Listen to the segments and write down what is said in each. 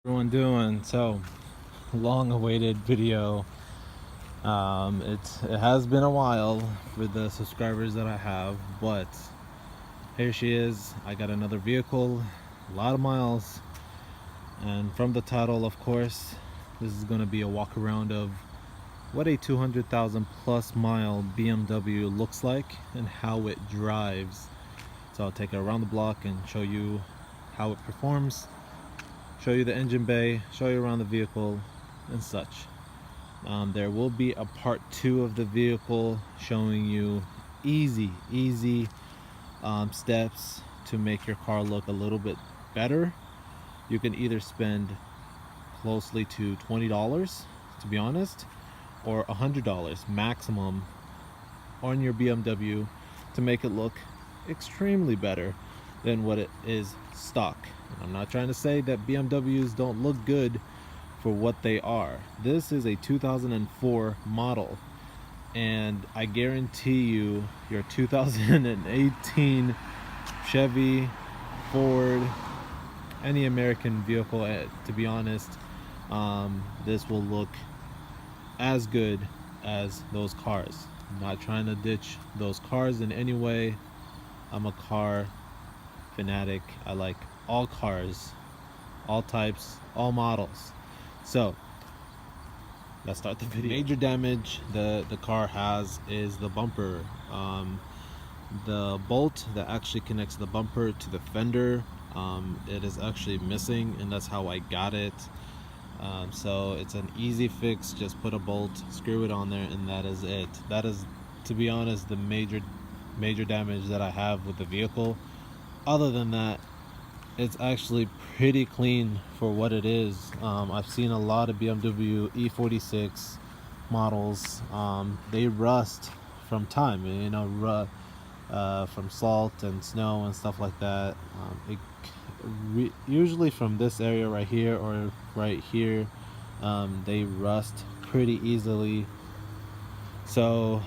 Everyone doing? So long awaited video. It has been a while for the subscribers that I have, but here she is. I got another vehicle, a lot of miles, and from the title, of course, this is going to be a walk around of what a 200,000 plus mile BMW looks like and how it drives. So I'll take it around the block and show you how it performs, show you the engine bay, show you around the vehicle and such. There will be a part 2 of the vehicle showing you easy steps to make your car look a little bit better. You can either spend closely to $20, to be honest, or $100 maximum on your BMW to make it look extremely better than what it is stock. I'm not trying to say that BMWs don't look good for what they are. This is a 2004 model, and I guarantee you your 2018 Chevy, Ford, any American vehicle, to be honest, this will look as good as those cars. I'm not trying to ditch those cars in any way. I'm a car fanatic. I like all cars, all types, all models. So let's start the video. Major damage the car has is the bumper. The bolt that actually connects the bumper to the fender, it is actually missing, and that's how I got it. So it's an easy fix. Just put a bolt, screw it on there, and that is it. That is, to be honest, the major damage that I have with the vehicle. Other than that, it's actually pretty clean for what it is. I've seen a lot of BMW E46 models. They rust from time, you know, from salt and snow and stuff like that. Usually from this area right here or right here, they rust pretty easily. So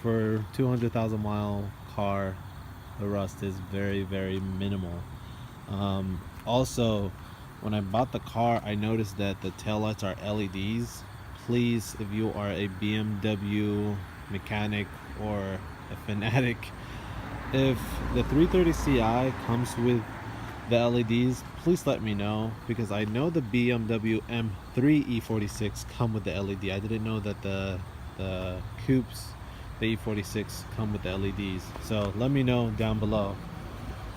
for 200,000 mile car, the rust is very minimal. Also, when I bought the car, I noticed that the taillights are LEDs. Please, if you are a BMW mechanic or a fanatic, if the 330 Ci comes with the LEDs, please let me know, because I know the BMW M3 E46 come with the LED. I didn't know that the coupes, the E46, come with the LEDs. So let me know down below.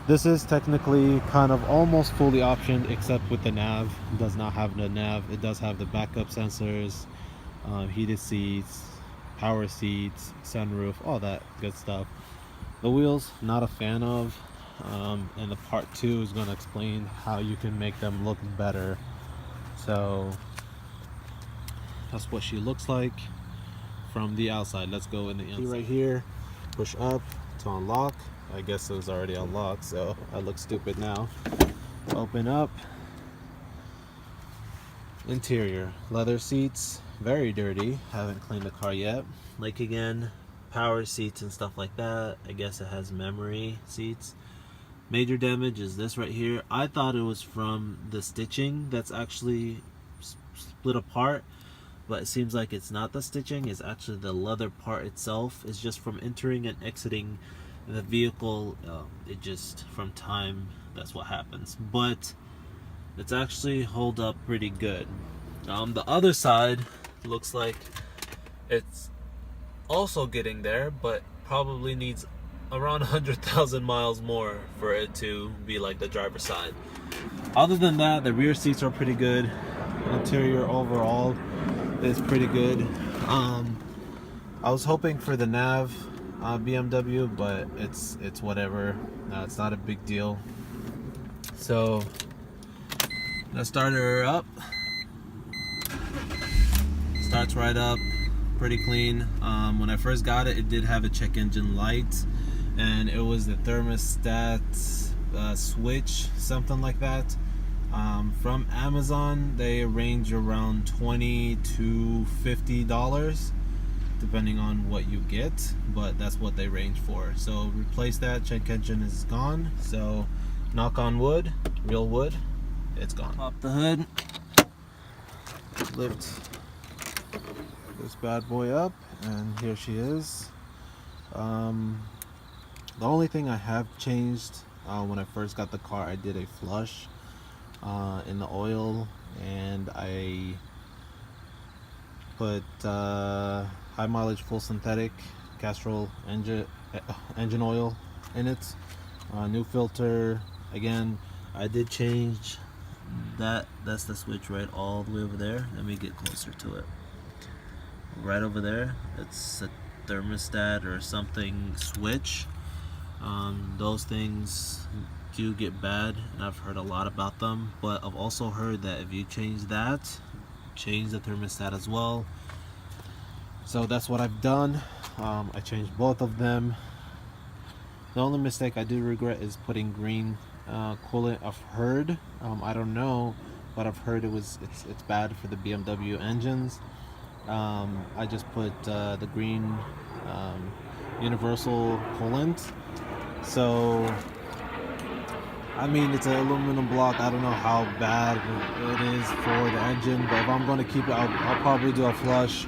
This is technically kind of almost fully optioned, except with the nav. It does not have the nav. It does have the backup sensors, heated seats, power seats, sunroof, all that good stuff. The wheels, not a fan of, and the part 2 is going to explain how you can make them look better. So that's what she looks like from the outside. Let's go in the inside. Right here, push up to unlock. I guess it was already unlocked, so I look stupid now. Open up. Interior, leather seats, very dirty. Haven't cleaned the car yet. Like again, power seats and stuff like that. I guess it has memory seats. Major damage is this right here. I thought it was from the stitching that's actually split apart, but it seems like it's not the stitching. It's actually the leather part itself. It's just from entering and exiting the vehicle. It just, from time, that's what happens. But it's actually hold up pretty good. The other side looks like it's also getting there, but probably needs around 100,000 miles more for it to be like the driver's side. Other than that, the rear seats are pretty good. Interior overall is pretty good. I was hoping for the nav BMW, but it's whatever. It's not a big deal. So let's start her up. Starts right up, pretty clean. When I first got it, it did have a check engine light, and it was the thermostat switch, something like that. From Amazon, they range around $20 to $50 depending on what you get, but that's what they range for. So replace that. Check engine is gone, so knock on wood, real wood, it's gone. Pop the hood, lift this bad boy up, and here she is. The only thing I have changed, when I first got the car, I did a flush in the oil, and I put high mileage full synthetic Castrol engine oil in it. New filter. Again, I did change that. That's the switch right all the way over there. Let me get closer to it. Right over there, it's a thermostat or something switch. Those things do get bad, and I've heard a lot about them, but I've also heard that if you change that, change the thermostat as well. So that's what I've done. I changed both of them. The only mistake I do regret is putting green coolant. I've heard, I don't know, but I've heard it's bad for the BMW engines. I just put the green universal coolant. So I mean, it's an aluminum block. I don't know how bad it is for the engine, but if I'm going to keep it, I'll probably do a flush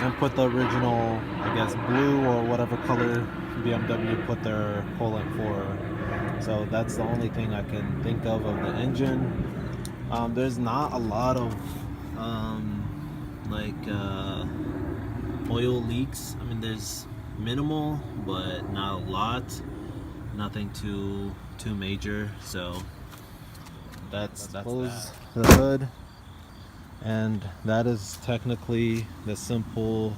and put the original, I guess, blue or whatever color BMW put their coolant for. So that's the only thing I can think of the engine. There's not a lot of oil leaks. I mean, there's minimal, but not a lot. Nothing too major. So that's close the hood, and that is technically the simple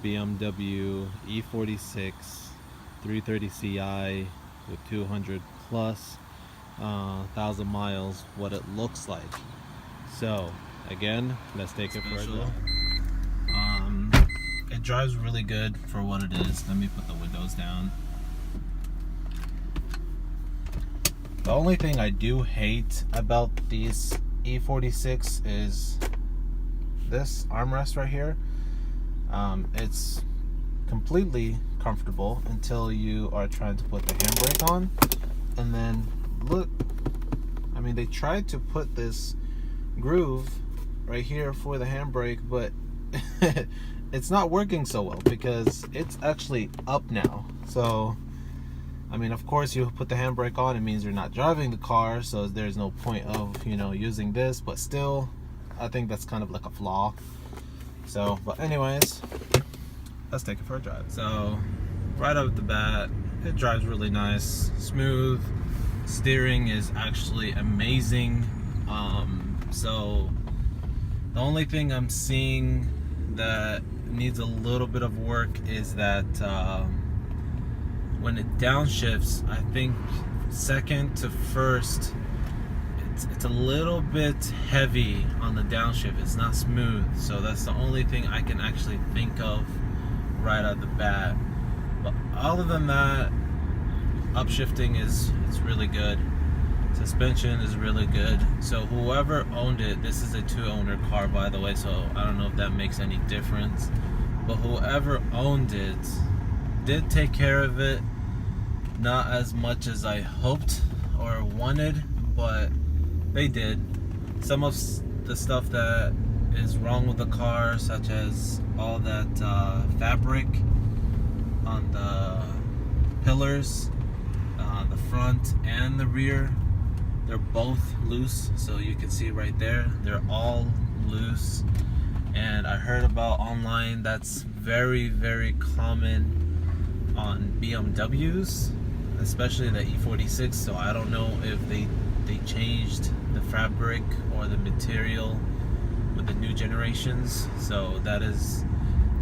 BMW E46 330 Ci with 200 plus 1,000 miles, what it looks like. So again, let's take it for a drive. It drives really good for what it is. Let me put the windows down. The only thing I do hate about these E46 is this armrest right here. It's completely comfortable until you are trying to put the handbrake on, and then look, I mean, they tried to put this groove right here for the handbrake, but it's not working so well because it's actually up now. So I mean, of course, you put the handbrake on, it means you're not driving the car, so there's no point of, you know, using this, but still, I think that's kind of like a flaw. So, but anyways, let's take it for a drive. So, right off the bat, it drives really nice, smooth. Steering is actually amazing. So, the only thing I'm seeing that needs a little bit of work is that when it downshifts, I think second to first, it's a little bit heavy on the downshift. It's not smooth, so that's the only thing I can actually think of right out the bat. But other than that, upshifting is really good. Suspension is really good. So whoever owned it, this is a 2-owner car, by the way, so I don't know if that makes any difference, but whoever owned it did take care of it. Not as much as I hoped or wanted, but they did. Some of the stuff that is wrong with the car, such as all that fabric on the pillars, the front and the rear, they're both loose. So you can see right there, they're all loose. And I heard about online that's very, very common on BMWs, especially the E46. So I don't know if they changed the fabric or the material with the new generations. So that is,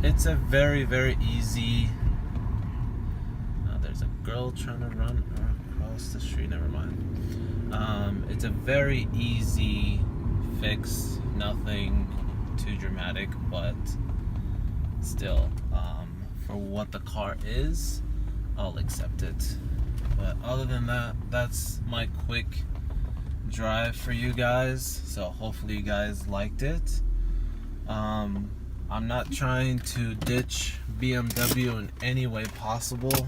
it's a very, very easy. There's a girl trying to run across the street. Never mind. It's a very easy fix. Nothing too dramatic, but still, for what the car is, I'll accept it. But other than that, that's my quick drive for you guys. So hopefully you guys liked it. I'm not trying to ditch BMW in any way possible.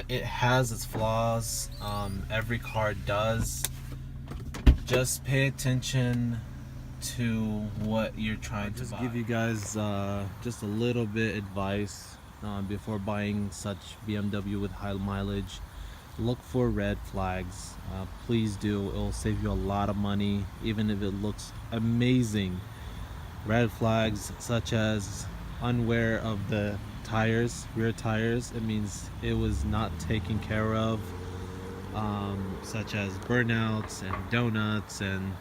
it has its flaws. Every car does. Just pay attention to what you're trying to buy. Give you guys just a little bit advice before buying such BMW with high mileage. Look for red flags. Please do. It will save you a lot of money, even if it looks amazing. Red flags such as unwear of the tires, rear tires. It means it was not taken care of, such as burnouts and donuts, and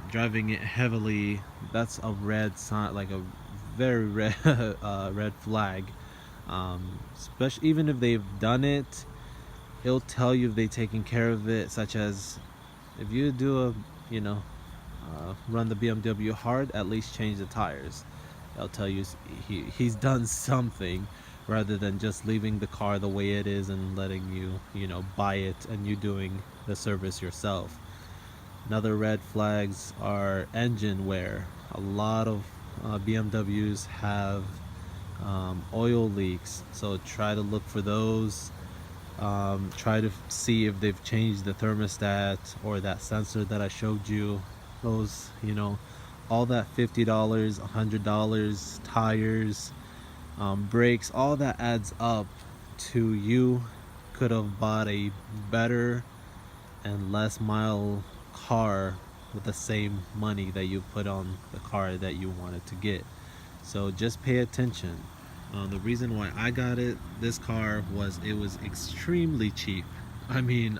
driving it heavily. That's a red sign, like a very red red flag. Especially even if they've done it, it'll tell you if they've taken care of it, such as if you do a run the BMW hard, at least change the tires. It'll tell you he's done something, rather than just leaving the car the way it is and letting you buy it and you doing the service yourself. Another red flags are engine wear. A lot of BMWs have oil leaks, so try to look for those. Try to see if they've changed the thermostat or that sensor that I showed you. Those, all that $50, $100, tires, brakes, all that adds up to you could have bought a better and less mile car with the same money that you put on the car that you wanted to get. So just pay attention. The reason why I got this car was it was extremely cheap. I mean,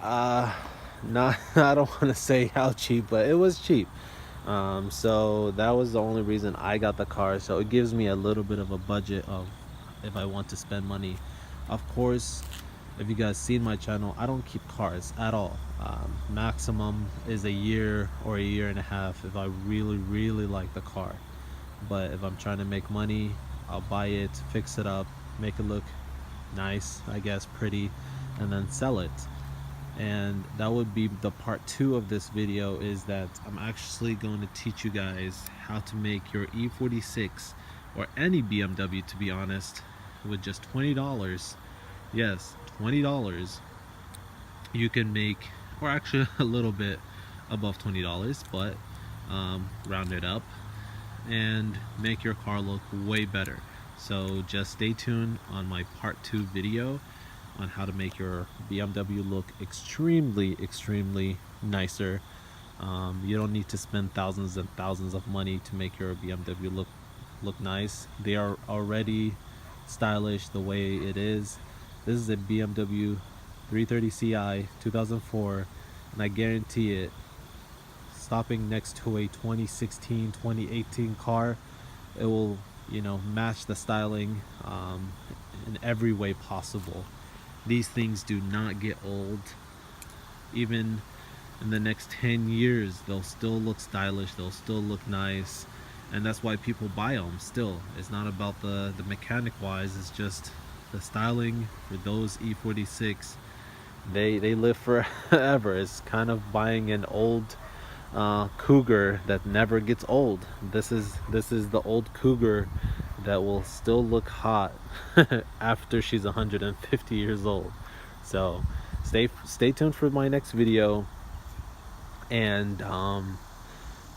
not I don't want to say how cheap, but it was cheap. So that was the only reason I got the car. So it gives me a little bit of a budget of if I want to spend money. Of course, if you guys seen my channel, I don't keep cars at all. Maximum is a year or a year and a half if I really like the car. But if I'm trying to make money, I'll buy it, fix it up, make it look nice, I guess, pretty, and then sell it. And that would be the part 2 of this video, is that I'm actually going to teach you guys how to make your E46 or any BMW, to be honest, with just $20. Yes, $20 you can make, or actually a little bit above $20, but round it up and make your car look way better. So just stay tuned on my part 2 video on how to make your BMW look extremely nicer. You don't need to spend thousands and thousands of money to make your BMW look nice. They are already stylish the way it is. This is a BMW 330ci 2004, and I guarantee it, stopping next to a 2016 2018 car, it will match the styling in every way possible. These things do not get old. Even in the next 10 years, they'll still look stylish, they'll still look nice, and that's why people buy them still. It's not about the mechanic wise, it's just the styling. For those E46, they live forever. It's kind of buying an old Cougar that never gets old. This is the old Cougar that will still look hot after she's 150 years old. So stay tuned for my next video, and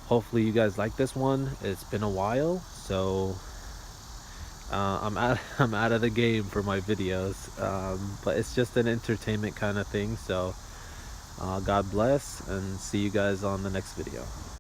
hopefully you guys like this one. It's been a while, so I'm out of the game for my videos, but it's just an entertainment kind of thing. So God bless, and see you guys on the next video.